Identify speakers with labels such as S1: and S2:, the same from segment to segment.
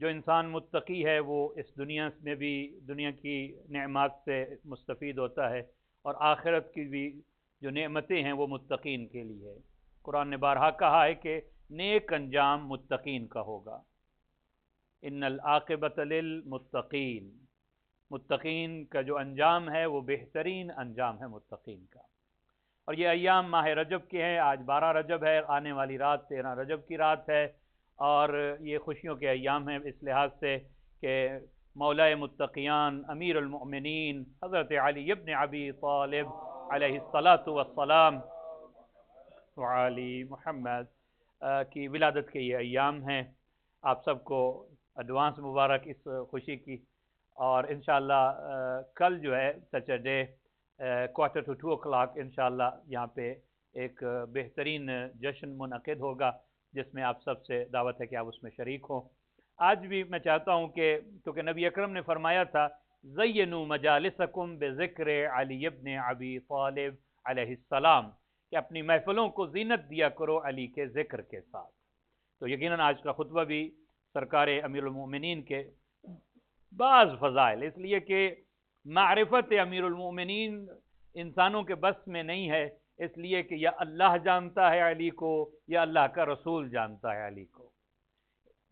S1: جو انسان متقی ہے وہ اس دنیا میں بھی دنیا کی نعمات سے مستفید ہوتا ہے، اور آخرت کی بھی جو نعمتیں ہیں وہ متقین کے لیے ہے۔ قرآن نے بارہا کہا ہے کہ نیک انجام متقین کا ہوگا، ان العاقبۃ للمتقین، متقین کا جو انجام ہے وہ بہترین انجام ہے متقین کا۔ اور یہ ایام ماہ رجب کے ہیں، آج 12 رجب ہے، آنے والی رات 13 رجب کی رات ہے، اور یہ خوشیوں کے ایام ہیں اس لحاظ سے کہ مولا متقیان امیر المؤمنین حضرت علی ابن ابی طالب علیہ الصلاۃ والسلام وعلی محمد کی ولادت کے یہ ایام ہیں۔ آپ سب کو ایڈوانس مبارک اس خوشی کی، اور انشاءاللہ کل جو ہے سیٹرڈے 1:45 انشاءاللہ یہاں پہ ایک بہترین جشن منعقد ہوگا جس میں آپ سب سے دعوت ہے کہ آپ اس میں شریک ہوں۔ آج بھی میں چاہتا ہوں کہ کیونکہ نبی اکرم نے فرمایا تھا زینوا مجالسکم بذکر علی ابن ابی طالب علیہ السلام، کہ اپنی محفلوں کو زینت دیا کرو علی کے ذکر کے ساتھ۔ تو یقیناً آج کا خطبہ بھی سرکار امیر المؤمنین کے بعض فضائل، اس لیے کہ معرفت امیر المؤمنین انسانوں کے بس میں نہیں ہے، اس لیے کہ یا اللہ جانتا ہے علی کو یا اللہ کا رسول جانتا ہے علی کو۔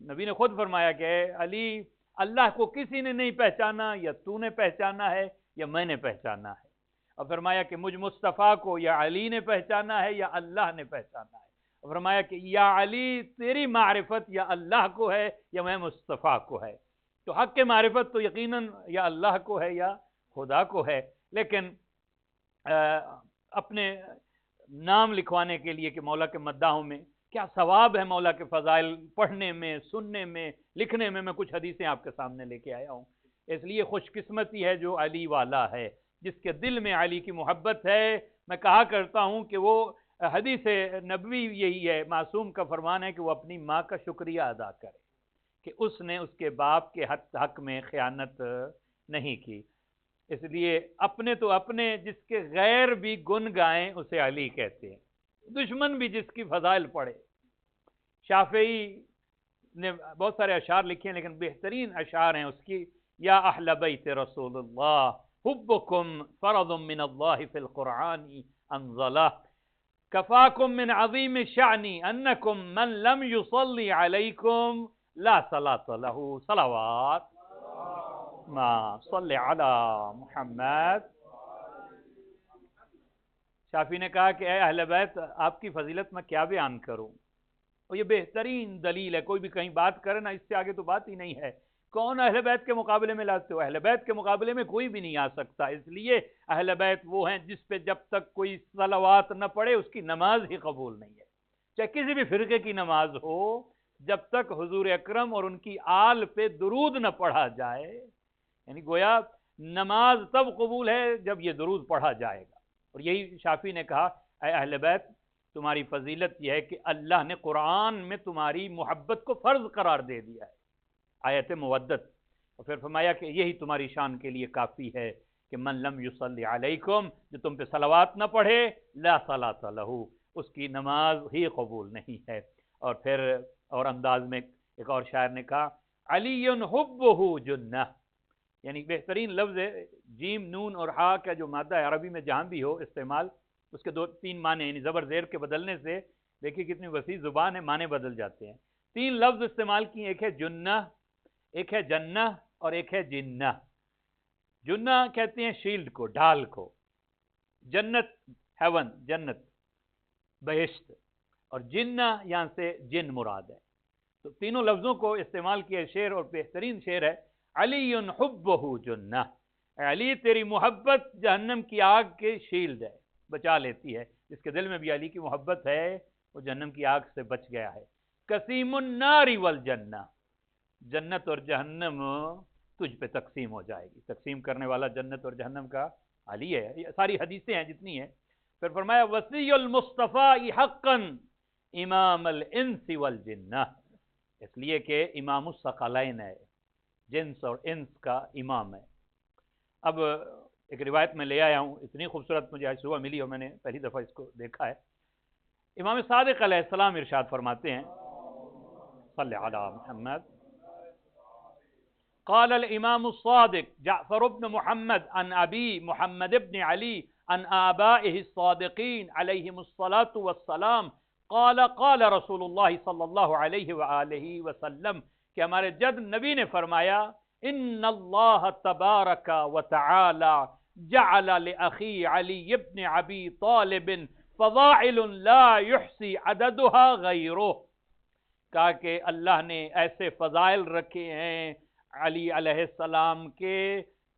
S1: نبی نے خود فرمایا کہ علی اللہ کو کسی نے نہیں پہچانا، یا تو نے پہچانا ہے یا میں نے پہچانا ہے، اور فرمایا کہ مجھ مصطفیٰ کو یا علی نے پہچانا ہے یا اللہ نے پہچانا ہے، اور فرمایا کہ یا علی تیری معرفت یا اللہ کو ہے یا میں مصطفیٰ کو ہے۔ تو حق کے معرفت تو یقیناً یا اللہ کو ہے یا خدا کو ہے، لیکن اپنے نام لکھوانے کے لیے کہ مولا کے مداحوں میں کیا ثواب ہے، مولا کے فضائل پڑھنے میں، سننے میں، لکھنے میں کچھ حدیثیں آپ کے سامنے لے کے آیا ہوں۔ اس لیے خوش قسمتی ہے جو علی والا ہے، جس کے دل میں علی کی محبت ہے۔ میں کہا کرتا ہوں کہ وہ حدیث نبوی یہی ہے، معصوم کا فرمان ہے کہ وہ اپنی ماں کا شکریہ ادا کرے کہ اس نے اس کے باپ کے حق میں خیانت نہیں کی۔ اس لیے اپنے تو اپنے، جس کے غیر بھی گن گائیں اسے علی کہتے ہیں، دشمن بھی جس کی فضائل پڑھے۔ شافعی نے بہت سارے اشعار لکھے ہیں، لیکن بہترین اشعار ہیں اس کی، یا اہل بیت رسول اللہ حبکم فرض من اللہ فی القرآن انزلہ، کفاکم من عظیم شعنی انکم من لم یصلی علیکم لا صلاۃ لہ صلوات ما صلی علی محمد۔ شافعی نے کہا کہ اے اہل بیت، آپ کی فضیلت میں کیا بیان کروں، اور یہ بہترین دلیل ہے، کوئی بھی کہیں بات کرے نا، اس سے آگے تو بات ہی نہیں ہے۔ کون اہل بیت کے مقابلے میں لاتے ہو؟ اہل بیت کے مقابلے میں کوئی بھی نہیں آ سکتا، اس لیے اہل بیت وہ ہیں جس پہ جب تک کوئی صلوات نہ پڑھے اس کی نماز ہی قبول نہیں ہے، چاہے کسی بھی فرقے کی نماز ہو، جب تک حضور اکرم اور ان کی آل پہ درود نہ پڑھا جائے، یعنی گویا نماز تب قبول ہے جب یہ درود پڑھا جائے گا۔ اور یہی شافعی نے کہا اے اہل بیت، تمہاری فضیلت یہ ہے کہ اللہ نے قرآن میں تمہاری محبت کو فرض قرار دے دیا ہے، آیت مودت، اور پھر فرمایا کہ یہی تمہاری شان کے لیے کافی ہے کہ من لم یصلی علیکم، جو تم پہ صلوات نہ پڑھے، لا صلاۃ لہ، اس کی نماز ہی قبول نہیں ہے۔ اور پھر اور انداز میں ایک اور شاعر نے کہا علی حبہ جنہ، یعنی بہترین لفظ ہے، جیم نون اور ہا کا جو مادہ ہے عربی میں جہاں بھی ہو استعمال، اس کے 2-3 معنی، یعنی زبر زیر کے بدلنے سے دیکھیے کتنی وسیع زبان ہے، معنی بدل جاتے ہیں۔ 3 لفظ استعمال کیے، ایک ہے جنہ، ایک ہے جنہ، اور ایک ہے جنہ۔ جنہ کہتے ہیں شیلڈ کو، ڈھال کو، جنت ہیون، جنت بہشت، اور جنہ یہاں سے جن مراد ہے۔ تو تینوں لفظوں کو استعمال کیا شعر، اور بہترین شعر ہے علی حبہ جنہ، علی تیری محبت جہنم کی آگ کے شیلڈ ہے، بچا لیتی ہے، جس کے دل میں بھی علی کی محبت ہے وہ جہنم کی آگ سے بچ گیا ہے۔ قسیم النار والجنہ، جنت اور جہنم تجھ پہ تقسیم ہو جائے گی، تقسیم کرنے والا جنت اور جہنم کا علی ہے۔ یہ ساری حدیثیں ہیں جتنی ہیں۔ پھر فرمایا وصی المصطفیٰ حقا امام الانس والجنہ، اس لیے کہ امام الثقلین ہے، جنس اور انس کا امام ہے۔ اب ایک روایت میں لے آیا ہوں، اتنی خوبصورت مجھے آج صبح ملی اور میں نے پہلی دفعہ اس کو دیکھا ہے۔ امام صادق علیہ السلام ارشاد فرماتے ہیں صلی علی محمد، قال الإمام الصادق جعفر بن محمد عن أبي محمد بن علي عن آبائه الصادقين عليهم الصلاة والسلام قال قال رسول الله صلی اللہ علیہ وآلہ وسلم کہ ہمارے جد نبی نے فرمایا ان اللہ تبارک و تعالی جعل لأخی علی بن ابی طالب فضائل لا يحصي عددها غیرہ، کہا کہ اللہ نے ایسے فضائل رکھے ہیں علی علیہ السلام کے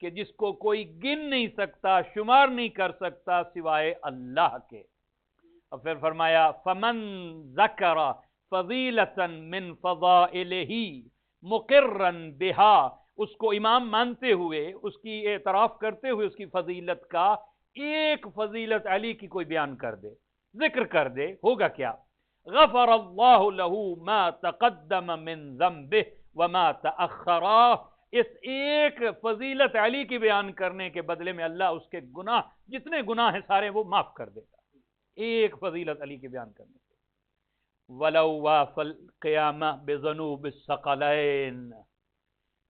S1: کہ جس کو کوئی گن نہیں سکتا، شمار نہیں کر سکتا سوائے اللہ کے۔ اور پھر فرمایا فمن ذکر فضیلۃ من فضائلہ مقرا بها، اس کو امام مانتے ہوئے، اس کی اعتراف کرتے ہوئے اس کی فضیلت کا ایک فضیلت علی کی کوئی بیان کر دے، ذکر کر دے، ہوگا کیا؟ غفر اللہ له ما تقدم من ذنبه وما تأخر، اس ایک فضیلت علی کی بیان کرنے کے بدلے میں اللہ اس کے گناہ، جتنے گناہ ہیں سارے وہ معاف کر دیتا، ایک فضیلت علی کی بیان کرنے سے۔ وَلَوْ وَافَ الْقِيَامَةَ بِذُنُوبِ الثَّقَلَيْن،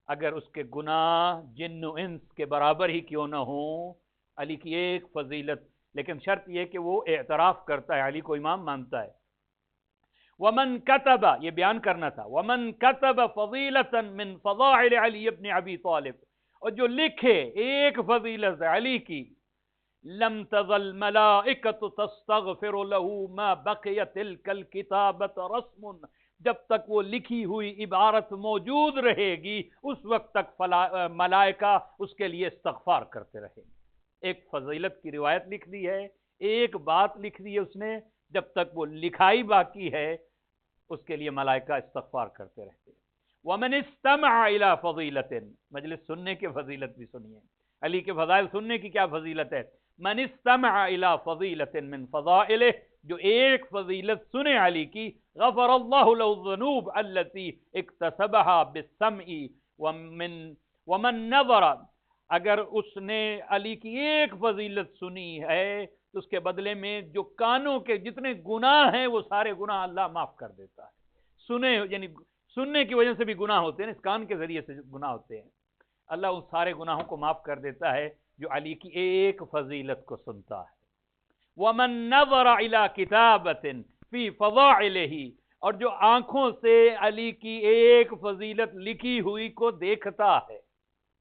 S1: اگر اس کے گناہ جن و انس کے برابر ہی کیوں نہ ہوں، علی کی ایک فضیلت، لیکن شرط یہ کہ وہ اعتراف کرتا ہے، علی کو امام مانتا ہے۔ ومن كتب، یہ بیان کرنا تھا، ومن كتب فضیلة من فضائل علی ابن ابی طالب، اور جو لکھے ایک فضیلت علی کی، لم تزل ملائکۃ تستغفر له ما بقی تلک الکتابۃ رسم، جب تک وہ لکھی ہوئی عبارت موجود رہے گی اس وقت تک ملائکہ اس کے لیے استغفار کرتے رہیں گے۔ ایک فضیلت کی روایت لکھ دی ہے، ایک بات لکھ دی ہے اس نے، جب تک وہ لکھائی باقی ہے اس کے لیے ملائکہ استغفار کرتے رہتے ہیں۔ ومن استمع الى فضیلۃ، مجلس سننے کی فضیلت بھی سنیے، علی کے فضائل سننے کی کیا فضیلت ہے؟ من استمع الى فضیلۃ من فضائلہ، جو ایک فضیلت سنے علی کی، غفر اللہ له الذنوب التي اکتسبها بالسمع ومن نظر، اگر اس نے علی کی ایک فضیلت سنی ہے تو اس کے بدلے میں جو کانوں کے جتنے گناہ ہیں وہ سارے گناہ اللہ معاف کر دیتا ہے۔ سنے یعنی سننے کی وجہ سے بھی گناہ ہوتے ہیں، اس کان کے ذریعے سے گناہ ہوتے ہیں، اللہ ان سارے گناہوں کو معاف کر دیتا ہے جو علی کی ایک فضیلت کو سنتا ہے۔ وَمَن نَظَرَ إِلَى كِتَابَةٍ فِي فَضَائِلِهِ، اور جو آنکھوں سے علی کی ایک فضیلت لکھی ہوئی کو دیکھتا ہے،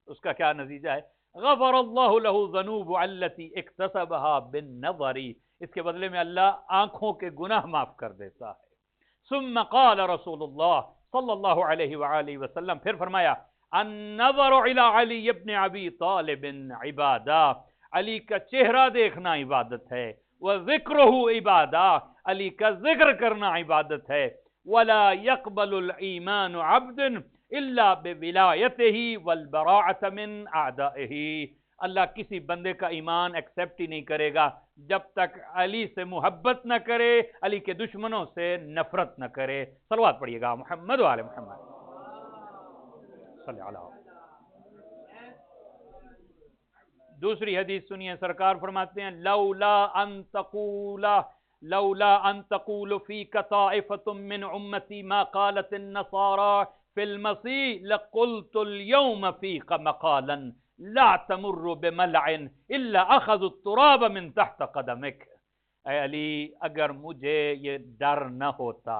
S1: اس کا کیا نتیجہ ہے؟ غفر اللہ له الذنوب التي اکتسبها بالنظر، اس کے بدلے میں اللہ آنکھوں کے گناہ معاف کر دیتا ہے۔ ثم قال رسول اللہ صلی اللہ علیہ وآلہ وسلم، پھر فرمایا النظر الى علی ابن ابی طالب عبادہ، علی کا چہرہ دیکھنا عبادت ہے، وذکرہ عبادہ، علی کا ذکر کرنا عبادت ہے۔ ولا يقبل الایمان عبد الا بولایتہ والبراءۃ من اعدائہ، اللہ کسی بندے کا ایمان ایکسیپٹ ہی نہیں کرے گا جب تک علی سے محبت نہ کرے، علی کے دشمنوں سے نفرت نہ کرے۔ صلوات پڑھیے گا محمد وعلی محمد صلی اللہ علیہ وسلم۔ دوسری حدیث سنیے، سرکار فرماتے ہیں لولا ان تقول فیک طائفة من امتی ما قالت النصارى فی المسیح لقلت اليوم فیک مقالا لا تمر بملع الا اخذ التراب من تحت قدمک۔ اے علی، اگر مجھے یہ ڈر نہ ہوتا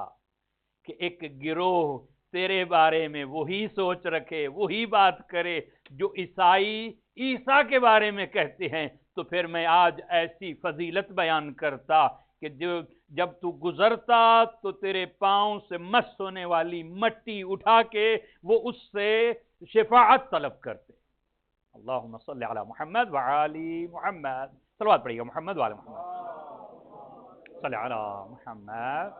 S1: کہ ایک گروہ تیرے بارے میں وہی سوچ رکھے، وہی بات کرے جو عیسائی عیسیٰ کے بارے میں کہتے ہیں، تو پھر میں آج ایسی فضیلت بیان کرتا کہ جب تو گزرتا تو تیرے پاؤں سے مس ہونے والی مٹی اٹھا کے وہ اس سے شفاعت طلب کرتے۔ اللہم صلی علی محمد وعلی محمد، صلوات پڑھیے گا محمد وعلی محمد صلی علی محمد۔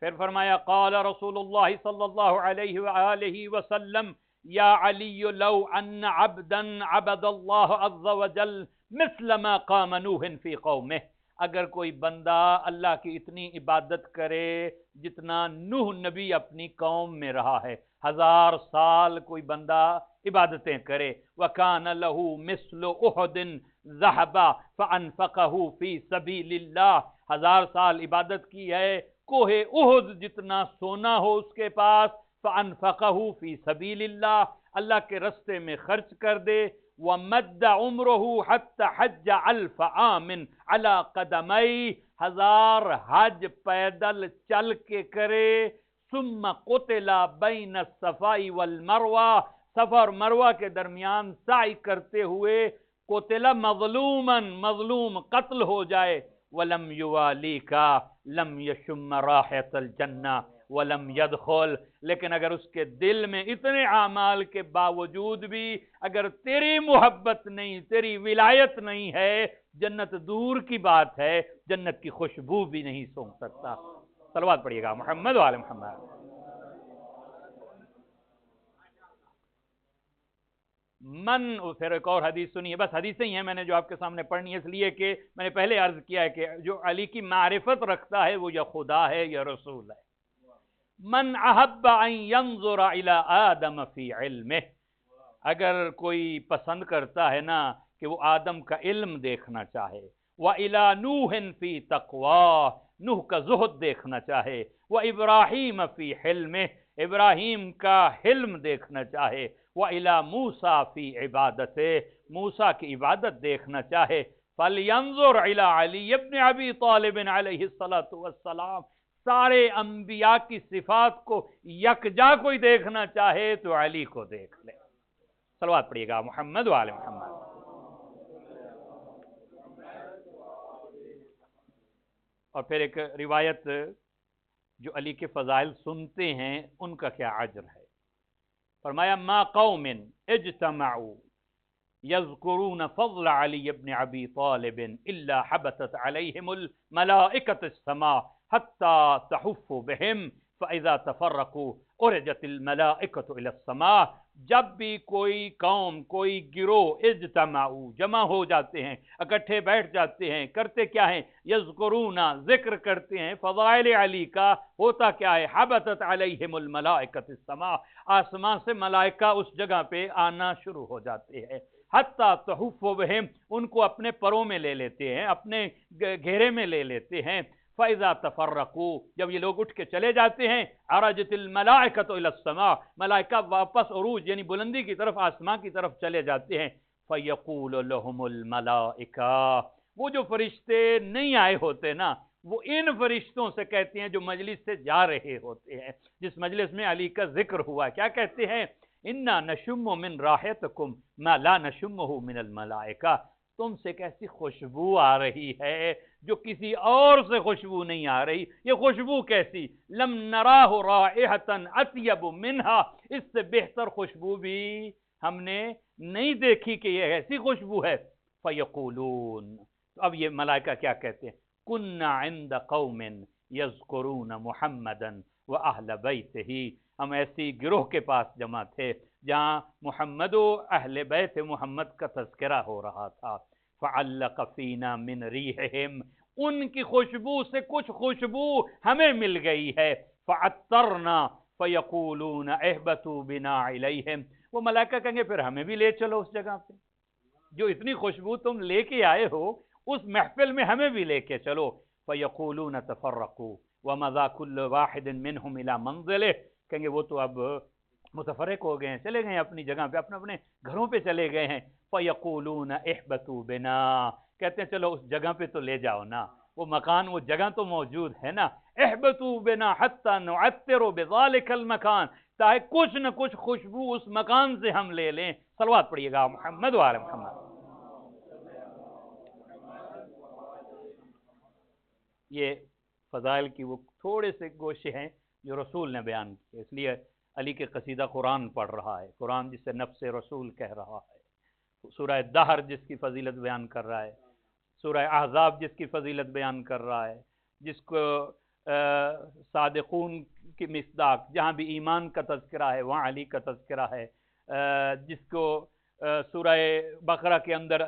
S1: پھر فرمایا قال رسول اللہ صلی اللہ علیہ وآلہ وسلم یا علی لو ان عبدا عبد اللہ عز وجل مثل ما قام نوح فی قومہ، اگر کوئی بندہ اللہ کی اتنی عبادت کرے جتنا نوح نبی اپنی قوم میں رہا ہے، 1000 سال کوئی بندہ عبادتیں کرے، وَكَانَ لَهُ مِثْلُ أُحُدٍ ذَهَبًا فَأَنفَقَهُ فِي سَبِيلِ اللَّهِ، 1000 سال عبادت کی ہے، کوہ احد جتنا سونا ہو اس کے پاس، فانفقہ فی سبیل اللہ، اللہ کے رستے میں خرچ کر دے، ومد عمرہ حتی حج 1000 عام علی قدمی، 1000 حج پیدل چل کے کرے، ثم قتل بین الصفا والمروہ، صفا اور مروہ کے درمیان سعی کرتے ہوئے قتل مظلوما، مظلوم قتل ہو جائے، ولم یوالیکا لم یشم رائحۃ الجنہ ولم يدخل، لیکن اگر اس کے دل میں اتنے اعمال کے باوجود بھی اگر تیری محبت نہیں، تیری ولایت نہیں ہے، جنت دور کی بات ہے، جنت کی خوشبو بھی نہیں سونگ سکتا۔ صلوات پڑھیے گا محمد وآل محمد۔ پھر ایک اور حدیث سنیے، بس حدیثیں ہی ہیں میں نے جو آپ کے سامنے پڑھنی ہے، اس لیے کہ میں نے پہلے عرض کیا ہے کہ جو علی کی معرفت رکھتا ہے وہ یا خدا ہے یا رسول ہے۔ من احب ان ينظر الى آدم فی علمہ، اگر کوئی پسند کرتا ہے نا کہ وہ آدم کا علم دیکھنا چاہے، وَإِلَى نُوحٍ فِي تَقْوَىٰ، نوح کا زہد دیکھنا چاہے، وَإِبْرَاهِيمَ فِي حِلْمِهِ، ابراہیم کا حلم دیکھنا چاہے، وَإِلَى مُوسَىٰ فِي عِبَادَتِهِ، موسیٰ کی عبادت دیکھنا چاہے، فَلْيَنظُرْ إِلَىٰ عَلِيِّ بْنِ أَبِي طَالِبٍ عَلَيْهِ الصَّلَاةُ وَالسَّلَامُ، سارے انبیاء کی صفات کو یکجا کوئی دیکھنا چاہے تو علی کو دیکھ لے۔ صلوات پڑھیے گا محمد وآل محمد۔ اور پھر ایک روایت جو علی کے فضائل سنتے ہیں ان کا کیا اجر ہے، فرمایا ما قوم اجتمعوا یذکرون فضل علی بن ابی طالب الا حبتت علیہم الملائکۃ السماء حتی تحف بہم فاذا تفرقوا ارجت الملائکۃ الی السماء، جب بھی کوئی قوم، کوئی گروہ اجتمعوا جمع ہو جاتے ہیں، اکٹھے بیٹھ جاتے ہیں، کرتے کیا ہیں، یذکرون ذکر کرتے ہیں فضائل علی کا، ہوتا کیا ہے، حبتت علیہم الملائکۃ السماء، آسمان سے ملائکہ اس جگہ پہ آنا شروع ہو جاتے ہیں، حتی تحف بہم، ان کو اپنے پروں میں لے لیتے ہیں، اپنے گھیرے میں لے لیتے ہیں، فَإِذَا تَفَرَّقُوا، جب یہ لوگ اٹھ کے چلے جاتے ہیں، عَرَجَتِ الْمَلَائِكَةُ إِلَى السَّمَاءِ، ملائکہ واپس عروج یعنی بلندی کی طرف، آسمان کی طرف چلے جاتے ہیں، فَيَقُولُ لَهُمُ الْمَلَائِكَةُ، وہ جو فرشتے نہیں آئے ہوتے نا، وہ ان فرشتوں سے کہتے ہیں جو مجلس سے جا رہے ہوتے ہیں، جس مجلس میں علی کا ذکر ہوا، کیا کہتے ہیں، اِنَّا نَشُمُّ مِن رَاحَتِكُمْ مَا لَا نَشُمُّهُ مِنَ الْمَلَائِكَةِ، تم سے کیسی خوشبو آ رہی ہے جو کسی اور سے خوشبو نہیں آ رہی، یہ خوشبو کیسی، لم نراہ رائحۃ اطیب منہا، اس سے بہتر خوشبو بھی ہم نے نہیں دیکھی کہ یہ ایسی خوشبو ہے، فیقولون، اب یہ ملائکہ کیا کہتے ہیں، کنا عند قوم یذکرون محمدا واہل بیتہ، ہم ایسی گروہ کے پاس جمع تھے جہاں محمد و اہل بیت محمد کا تذکرہ ہو رہا تھا، فعلق فینا من ریحہم، ان کی خوشبو سے کچھ خوشبو ہمیں مل گئی ہے، فعطرنا فیقولون اہبتوا بنا الیہم، وہ ملائکہ کہیں گے پھر ہمیں بھی لے چلو اس جگہ پہ، جو اتنی خوشبو تم لے کے آئے ہو اس محفل میں ہمیں بھی لے کے چلو، فیقولون تفرقوا ومضى كل واحد منهم الى منزله، کہیں گے وہ تو اب متفرق ہو گئے ہیں، چلے گئے ہیں اپنی جگہ پہ، اپنے اپنے گھروں پہ چلے گئے ہیں، فَيَقُولُونَ اِحْبَتُوا بِنَا، کہتے ہیں چلو اس جگہ پہ تو لے جاؤ نا، وہ مکان، وہ جگہ تو موجود ہے نا، اِحْبَتُوا بِنَا حَتَّى نُعَطِّرُ بِذَلِكَ الْمَكَانِ، تاکہ کچھ نہ کچھ خوشبو اس مکان سے ہم لے لیں۔ صلوات پڑھیے گا محمد وآل محمد۔ یہ فضائل کی وہ تھوڑے سے گوشے ہیں جو رسول نے بیان کیے، اس لیے علی کے قصیدہ قرآن پڑھ رہا ہے، قرآن جسے نفس رسول کہہ رہا ہے، سورہ دہر جس کی فضیلت بیان کر رہا ہے، سورہ احزاب جس کی فضیلت بیان کر رہا ہے، جس کو صادقون کی مصداق، جہاں بھی ایمان کا تذکرہ ہے وہاں علی کا تذکرہ ہے، جس کو سورہ بقرہ کے اندر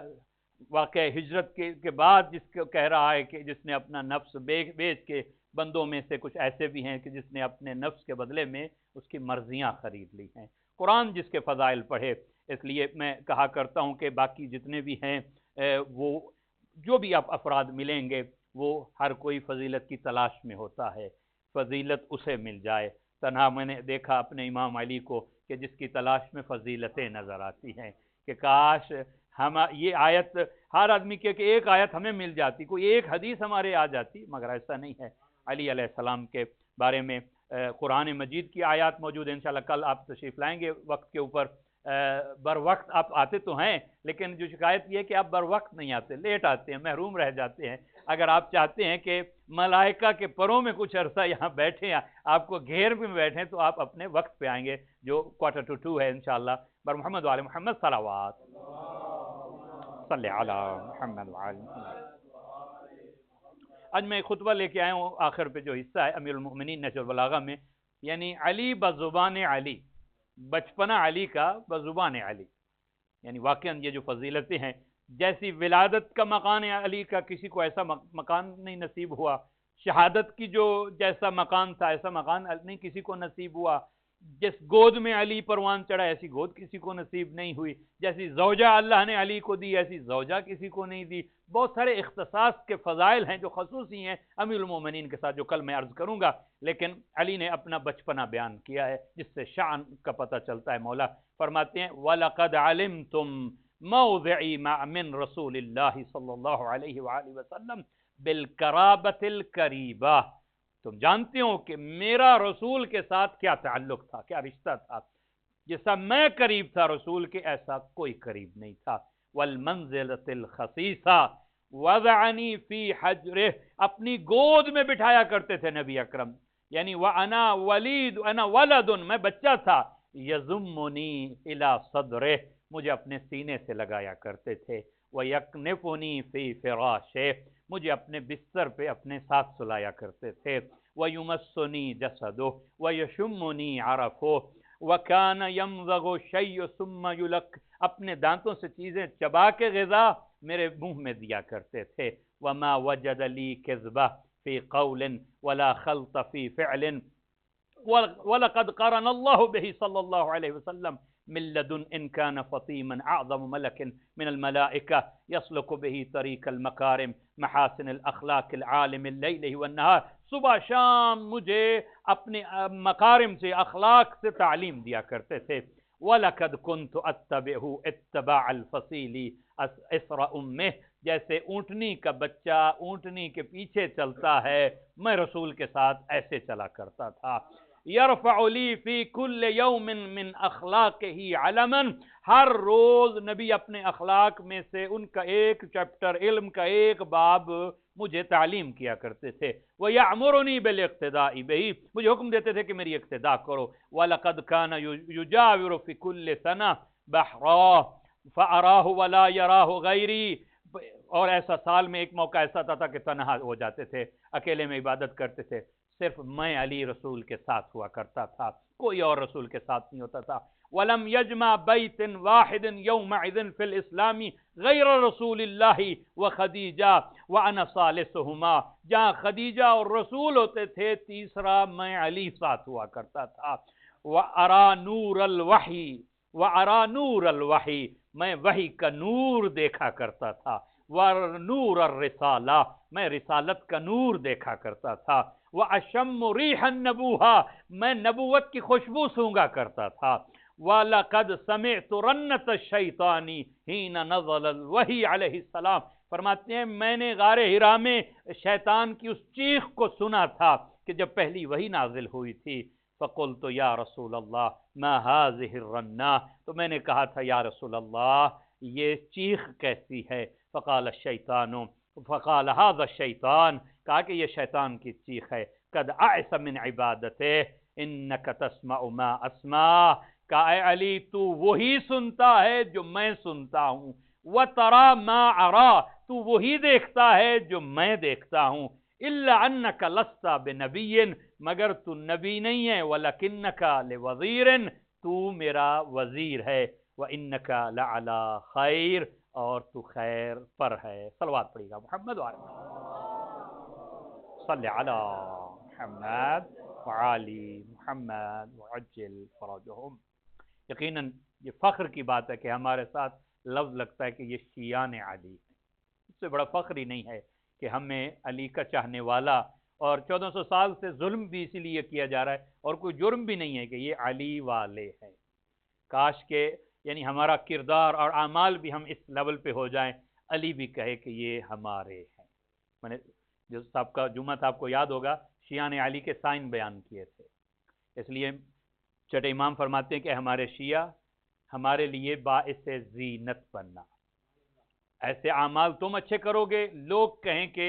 S1: واقع ہجرت کے بعد جس کو کہہ رہا ہے کہ جس نے اپنا نفس بیچ کے، بندوں میں سے کچھ ایسے بھی ہیں کہ جس نے اپنے نفس کے بدلے میں اس کی مرضیاں خرید لی ہیں، قرآن جس کے فضائل پڑھے، اس لیے میں کہا کرتا ہوں کہ باقی جتنے بھی ہیں وہ جو بھی آپ افراد ملیں گے وہ ہر کوئی فضیلت کی تلاش میں ہوتا ہے، فضیلت اسے مل جائے، تنہا میں نے دیکھا اپنے امام علی کو کہ جس کی تلاش میں فضیلتیں نظر آتی ہیں کہ کاش ہم یہ آیت ہر آدمی کے کہ ایک آیت ہمیں مل جاتی، کوئی ایک حدیث ہمارے آ جاتی، مگر ایسا نہیں ہے۔ علی علیہ السلام کے بارے میں قرآن مجید کی آیات موجود ہیں، انشاءاللہ کل آپ تشریف لائیں گے وقت کے اوپر۔ بر وقت آپ آتے تو ہیں، لیکن جو شکایت یہ ہے کہ آپ بر وقت نہیں آتے، لیٹ آتے ہیں، محروم رہ جاتے ہیں۔ اگر آپ چاہتے ہیں کہ ملائکہ کے پروں میں کچھ عرصہ یہاں بیٹھیں، آپ کو گھیر میں بیٹھیں، تو آپ اپنے وقت پہ آئیں گے جو 1:45 ہے انشاءاللہ۔ بر محمد وعلی محمد صلوات صلی علی محمد وعلی محمد۔ آج میں ایک خطبہ لے کے آیا ہوں، آخر پہ جو حصہ ہے امیر المؤمنین نہج البلاغہ میں، یعنی علی بزبان علی، بچپنا علی کا بزبان علی، یعنی واقعاً یہ جو فضیلتیں ہیں، جیسی ولادت کا مکان علی کا کسی کو ایسا مکان نہیں نصیب ہوا، شہادت کی جو جیسا مکان تھا ایسا مکان نہیں کسی کو نصیب ہوا، جس گود میں علی پروان چڑھا ایسی گود کسی کو نصیب نہیں ہوئی، جیسی زوجہ اللہ نے علی کو دی ایسی زوجہ کسی کو نہیں دی۔ بہت سارے اختصاص کے فضائل ہیں جو خصوصی ہیں امیر المومنین کے ساتھ، جو کل میں عرض کروں گا، لیکن علی نے اپنا بچپنا بیان کیا ہے جس سے شان کا پتہ چلتا ہے۔ مولا فرماتے ہیں وَلَقَدْ عَلِمْتُمْ مَوْضِعِي مِنْ رَسُولِ اللَّهِ صلی اللہ علیہ وآلہ وسلم بِالْقَرَابَةِ الْقَرِيبَةِ، تم جانتے ہو کہ میرا رسول کے ساتھ کیا تعلق تھا، کیا رشتہ تھا، جیسا میں قریب تھا رسول کے ایسا کوئی قریب نہیں تھا۔ والمنزلۃ الخصیصہ وضعنی فی حجرہ، اپنی گود میں بٹھایا کرتے تھے نبی اکرم، یعنی وانا ولید انا ولد، میں بچہ تھا، یضمنی الی صدرہ، مجھے اپنے سینے سے لگایا کرتے تھے، ویکنفنی فی فراشہ، مجھے اپنے بستر پہ اپنے ساتھ سلایا کرتے تھے، ویمسنی جسدہ ویشمنی عرفہ، وَكَانَ يَمْضَغُ الشَّيْءُ ثُمَّ يُلَقْ، اپنے دانتوں سے چیزیں چبا کے غذا میرے منہ میں دیا کرتے تھے۔ وَمَا وَجَدَ لِي كِذْبَةً فِي قَوْلٍ وَلَا خَلْطَ فِي فِعْلٍ وَلَقَدْ قَرَنَ اللَّهُ بِهِ صلی اللہ علیہ وسلم من لدن إن كان فطيما أعظم ملك من الملائكة يسلك به طريق المكارم محاسن الأخلاق العالم الليل والنهار، صبح شام مجھے اپنے مکارم سے اخلاق سے تعلیم دیا کرتے تھے۔ وَلَقَدْ كُنْتُ أَتَّبِعُهُ اتَّبَاعَ الْفَصِيلِ إِثْرَ أُمِّهِ، جیسے اونٹنی کا بچہ اونٹنی کے پیچھے چلتا ہے، میں رسول کے ساتھ ایسے چلا کرتا تھا۔ یرفع لی فی کل یوم من اخلاقہ علما، ہر روز نبی اپنے اخلاق میں سے ان کا ایک چیپٹر، علم کا ایک باب مجھے تعلیم کیا کرتے تھے۔ وَيَعْمُرُنِي بِالْاقْتِدَاءِ بِهِ، مجھے حکم دیتے تھے کہ میری اقتداء کرو۔ وَلَقَدْ كَانَ يُجَاوِرُ فِي كُلِّ سَنَةٍ بَحْرًا فَأَرَاهُ وَلَا يَرَاهُ غَيْرِي، اور ایسا سال میں ایک موقع ایسا تھا کہ تنہا ہو جاتے تھے، اکیلے میں عبادت کرتے تھے، صرف میں علی رسول کے ساتھ ہوا کرتا تھا، کوئی اور رسول کے ساتھ نہیں ہوتا تھا۔ وَلَمْ يَجْمَعْ بَيْتٍ وَاحِدٍ يَوْمَئِذٍ فِي الْإِسْلَامِ غَيْرَ رَسُولِ اللَّهِ وَخَدِيجَةَ وَأَنَا ثَالِثُهُمَا، جہاں خدیجہ اور رسول ہوتے تھے، تیسرا میں علی ساتھ ہوا کرتا تھا۔ وَأَرَى نُورَ الْوَحْيِ وَأَرَى نُورَ الْوَحْيِ، میں وحی کا نور دیکھا کرتا تھا۔ وَنُورَ الرِّسَالَةِ، میں رسالت کا نور دیکھا کرتا تھا۔ وَأَشَمُّ رِيحَ النَّبُوَّةِ، میں نبوت کی خوشبو سونگا کرتا تھا۔ وَلَقَدْ سَمِعْتُ رَنَّةَ الشَّيْطَانِ حِينَ نَزَلَ الْوَحْيُ عَلَيْهِ السَّلَامُ، فرماتے ہیں میں نے غار حرا میں شیطان کی اس چیخ کو سنا تھا کہ جب پہلی وحی نازل ہوئی تھی۔ فَقُلْتُ يَا رَسُولَ اللَّهِ مَا هَذِهِ الرَّنَّةُ، تو میں نے کہا تھا یا رسول اللہ یہ چیخ کیسی ہے؟ فقال الشیطان، فقال هذا الشیطان، کہا کہ یہ شیطان کی چیخ ہے۔ قد اعس من عبادته انك تسمع ما اسمع، کہا اے علی تو وہی سنتا ہے جو میں سنتا ہوں، وترى ما ارى، تو وہی دیکھتا ہے جو میں دیکھتا ہوں، الا انك لست بنبی، مگر تو نبی نہیں ہے، ولکنك لوزیر، تو میرا وزیر ہے، وانك لعلى خیر، اور تو خیر پر ہے۔ صلوات پڑھیے گا محمد صلی علی محمد وعلی محمد وعجل فرجہم۔ یقیناً یہ فخر کی بات ہے کہ ہمارے ساتھ لفظ لگتا ہے کہ یہ شیعان علی، اس سے بڑا فخر ہی نہیں ہے کہ ہمیں علی کا چاہنے والا اور 1400 سال سے ظلم بھی اسی لیے کیا جا رہا ہے، اور کوئی جرم بھی نہیں ہے کہ یہ علی والے ہیں۔ کاش کہ یعنی ہمارا کردار اور اعمال بھی ہم اس لیول پہ ہو جائیں، علی بھی کہے کہ یہ ہمارے ہیں۔ میں نے جو صاحب کا جمعہ تھا، آپ کو یاد ہوگا، شیعہ نے علی کے سائن بیان کیے تھے، اس لیے چھٹے امام فرماتے ہیں کہ ہمارے شیعہ ہمارے لیے باعث زینت بننا، ایسے اعمال تم اچھے کرو گے، لوگ کہیں کہ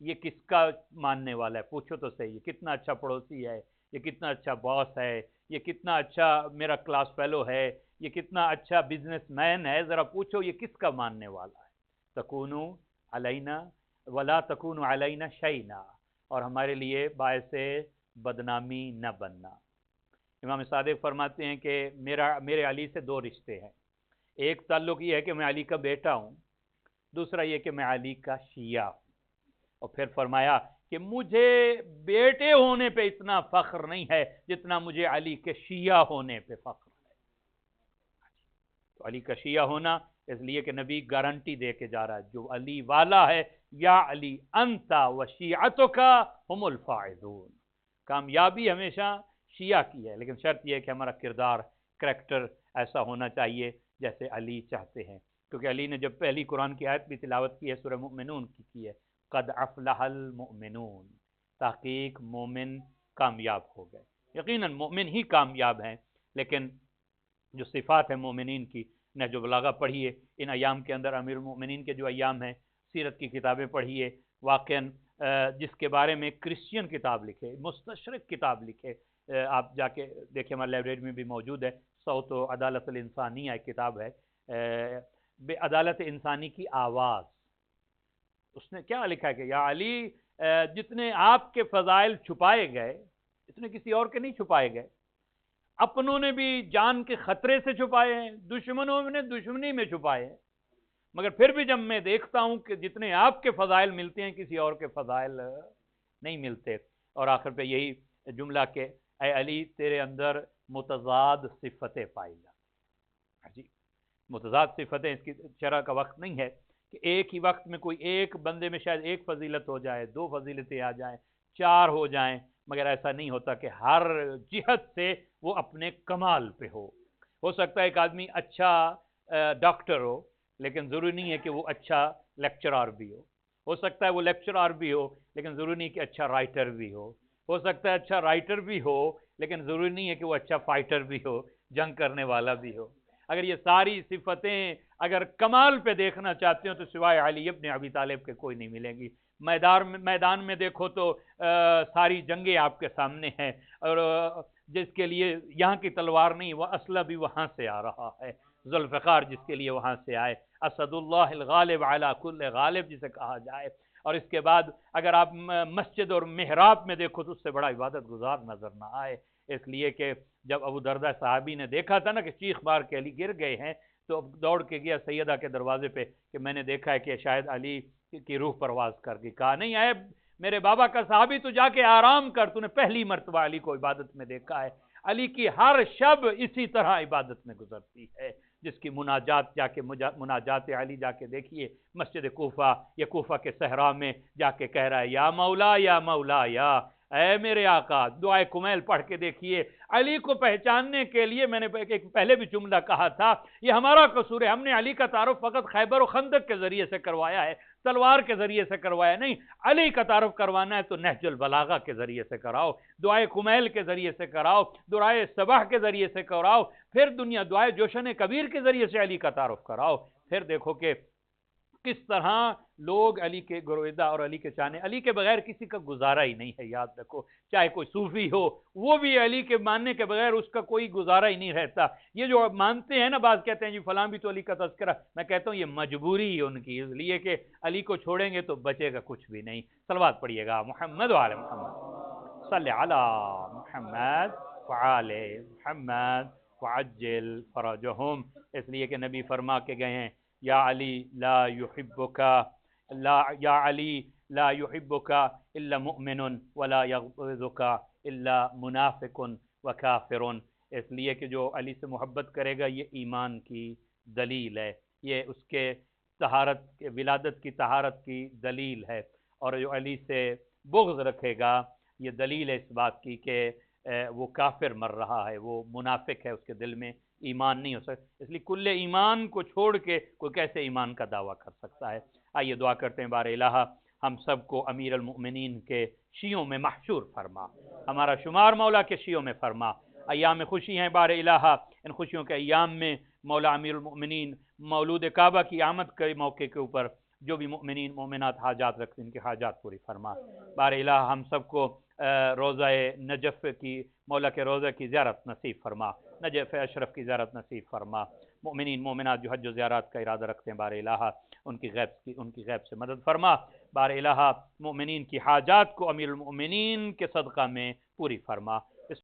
S1: یہ کس کا ماننے والا ہے، پوچھو تو صحیح، یہ کتنا اچھا پڑوسی ہے، یہ کتنا اچھا باس ہے، یہ کتنا اچھا میرا کلاس فیلو ہے، یہ کتنا اچھا بزنس مین ہے، ذرا پوچھو یہ کس کا ماننے والا ہے۔ تکونو علینا ولا تکونو علینا شیئا، اور ہمارے لیے باعث بدنامی نہ بننا۔ امام صادق فرماتے ہیں کہ میرے علی سے دو رشتے ہیں، ایک تعلق یہ ہے کہ میں علی کا بیٹا ہوں، دوسرا یہ کہ میں علی کا شیعہ ہوں۔ اور پھر فرمایا کہ مجھے بیٹے ہونے پہ اتنا فخر نہیں ہے جتنا مجھے علی کے شیعہ ہونے پہ فخر ہے۔ تو علی کا شیعہ ہونا اس لیے کہ نبی گارنٹی دے کے جا رہا ہے، جو علی والا ہے، یا علی انتا و شیعتک ہم الفائزون، کامیابی ہمیشہ شیعہ کی ہے، لیکن شرط یہ ہے کہ ہمارا کردار، کریکٹر ایسا ہونا چاہیے جیسے علی چاہتے ہیں۔ کیونکہ علی نے جب پہلی قرآن کی آیت بھی تلاوت کی ہے، سورہ مومنون کی ہے، قد افلح المؤمنون، تحقیق مومن کامیاب ہو گئے۔ یقیناً مومن ہی کامیاب ہیں، لیکن جو صفات ہیں مومنین کی، نہج البلاغہ پڑھیے، ان ایام کے اندر امیر المؤمنین کے جو ایام ہیں، سیرت کی کتابیں پڑھیے، واقعاً جس کے بارے میں کرسچین کتاب لکھے، مستشرق کتاب لکھے، آپ جا کے دیکھیں، ہمارے لائبریری میں بھی موجود ہے، صوت و عدالت الانسانیہ ایک کتاب ہے، بے عدالت انسانی کی آواز۔ اس نے کیا لکھا ہے کہ یا علی جتنے آپ کے فضائل چھپائے گئے اتنے کسی اور کے نہیں چھپائے گئے، اپنوں نے بھی جان کے خطرے سے چھپائے ہیں، دشمنوں نے دشمنی میں چھپائے ہیں، مگر پھر بھی جب میں دیکھتا ہوں کہ جتنے آپ کے فضائل ملتے ہیں کسی اور کے فضائل نہیں ملتے۔ اور آخر پہ یہی جملہ کہ اے علی تیرے اندر متضاد صفتیں پائی جاتی، جی متضاد صفتیں، اس کی شرح کا وقت نہیں ہے کہ ایک ہی وقت میں کوئی ایک بندے میں شاید ایک فضیلت ہو جائے، دو فضیلتیں آ جائیں، چار ہو جائیں، مگر ایسا نہیں ہوتا کہ ہر جہت سے وہ اپنے کمال پہ ہو سکتا ہے ایک آدمی اچھا ڈاکٹر ہو، لیکن ضروری نہیں ہے کہ وہ اچھا لیکچرار بھی ہو سکتا ہے وہ لیکچرار بھی ہو لیکن ضروری نہیں کہ اچھا رائٹر بھی ہو سکتا ہے اچھا رائٹر بھی ہو لیکن ضروری نہیں ہے کہ وہ اچھا فائٹر بھی ہو، جنگ کرنے والا بھی ہو۔ اگر یہ ساری صفتیں اگر کمال پہ دیکھنا چاہتے ہو تو سوائے علی ابن ابی طالب کے کوئی نہیں ملیں گی۔ میدان میں دیکھو تو ساری جنگیں آپ کے سامنے ہیں، اور جس کے لیے یہاں کی تلوار نہیں، وہ اسلحہ بھی وہاں سے آ رہا ہے، ذوالفقار جس کے لیے وہاں سے آئے، اسد اللہ الغالب علی کل غالب جسے کہا جائے۔ اور اس کے بعد اگر آپ مسجد اور محراب میں دیکھو تو اس سے بڑا عبادت گزار نظر نہ آئے، اس لیے کہ جب ابو دردہ صحابی نے دیکھا تھا نا کہ چیخ مار کے علی گر گئے ہیں، تو دوڑ کے گیا سیدہ کے دروازے پہ کہ میں نے دیکھا ہے کہ شاید علی کی روح پرواز کر گئی۔ کہا نہیں آئے میرے بابا کا صحابی، تو جا کے آرام کر، تو نے پہلی مرتبہ علی کو عبادت میں دیکھا ہے۔ علی کی ہر شب اسی طرح عبادت میں گزرتی ہے، جس کی مناجات جا کے مناجات علی جا کے دیکھیے مسجد کوفہ یا کوفہ کے صحرا میں جا کے کہہ رہا ہے یا مولا یا مولا یا اے میرے آقا، دعائے کمیل پڑھ کے دیکھیے۔ علی کو پہچاننے کے لیے میں نے ایک پہلے بھی جملہ کہا تھا، یہ ہمارا قصور ہے، ہم نے علی کا تعارف فقط خیبر و خندق کے ذریعے سے کروایا ہے، تلوار کے ذریعے سے کروایا نہیں۔ علی کا تعارف کروانا ہے تو نہج البلاغہ کے ذریعے سے کراؤ، دعائے کمیل کے ذریعے سے کراؤ، دعائے صباح کے ذریعے سے کراؤ، پھر دعائے جوشن کبیر کے ذریعے سے علی کا تعارف کراؤ۔ پھر دیکھو کہ کس طرح لوگ علی کے گرویدہ اور علی کے چاہنے، علی کے بغیر کسی کا گزارا ہی نہیں ہے، یاد رکھو، چاہے کوئی صوفی ہو وہ بھی علی کے ماننے کے بغیر اس کا کوئی گزارا ہی نہیں رہتا۔ یہ جو مانتے ہیں نا، بعض کہتے ہیں جی فلاں بھی تو علی کا تذکرہ، میں کہتا ہوں یہ مجبوری ہے ان کی، اس لیے کہ علی کو چھوڑیں گے تو بچے گا کچھ بھی نہیں۔ صلوات پڑھیے گا محمد وعلی محمد، صلی علی محمد وعلی محمد وعجل فرجہم، اس لیے کہ نبی فرما کے گئے ہیں یا علی لا يحبک یا علی لا يحبک الا مؤمن ولا یغضبک الا منافق وکافر، اس لیے کہ جو علی سے محبت کرے گا یہ ایمان کی دلیل ہے، یہ اس کے طہارت ولادت کی طہارت کی دلیل ہے، اور جو علی سے بغض رکھے گا، یہ دلیل ہے اس بات کی کہ وہ کافر مر رہا ہے، وہ منافق ہے، اس کے دل میں ایمان نہیں ہو سکتا، اس لیے کل ایمان کو چھوڑ کے کوئی کیسے ایمان کا دعویٰ کر سکتا ہے۔ آئیے دعا کرتے ہیں، بار الہ ہم سب کو امیر المؤمنین کے شیعوں میں محشور فرما، ہمارا شمار مولا کے شیعوں میں فرما۔ ایام خوشی ہیں بار الہ، ان خوشیوں کے ایام میں مولا امیر المؤمنین مولود کعبہ کی آمد کے موقع کے اوپر جو بھی مؤمنین مومنات حاجات رکھتے ہیں ان کی حاجات پوری فرما۔ بار الہ ہم سب کو روضہ نجف کی مولا کے روضہ کی زیارت نصیب فرما، نجف اشرف کی زیارت نصیب فرما۔ مؤمنین مومنات جو حج و زیارات کا ارادہ رکھتے ہیں بار الہ ان کی غیب سے مدد فرما۔ بار الہ مؤمنین کی حاجات کو امیر المؤمنین کے صدقہ میں پوری فرما۔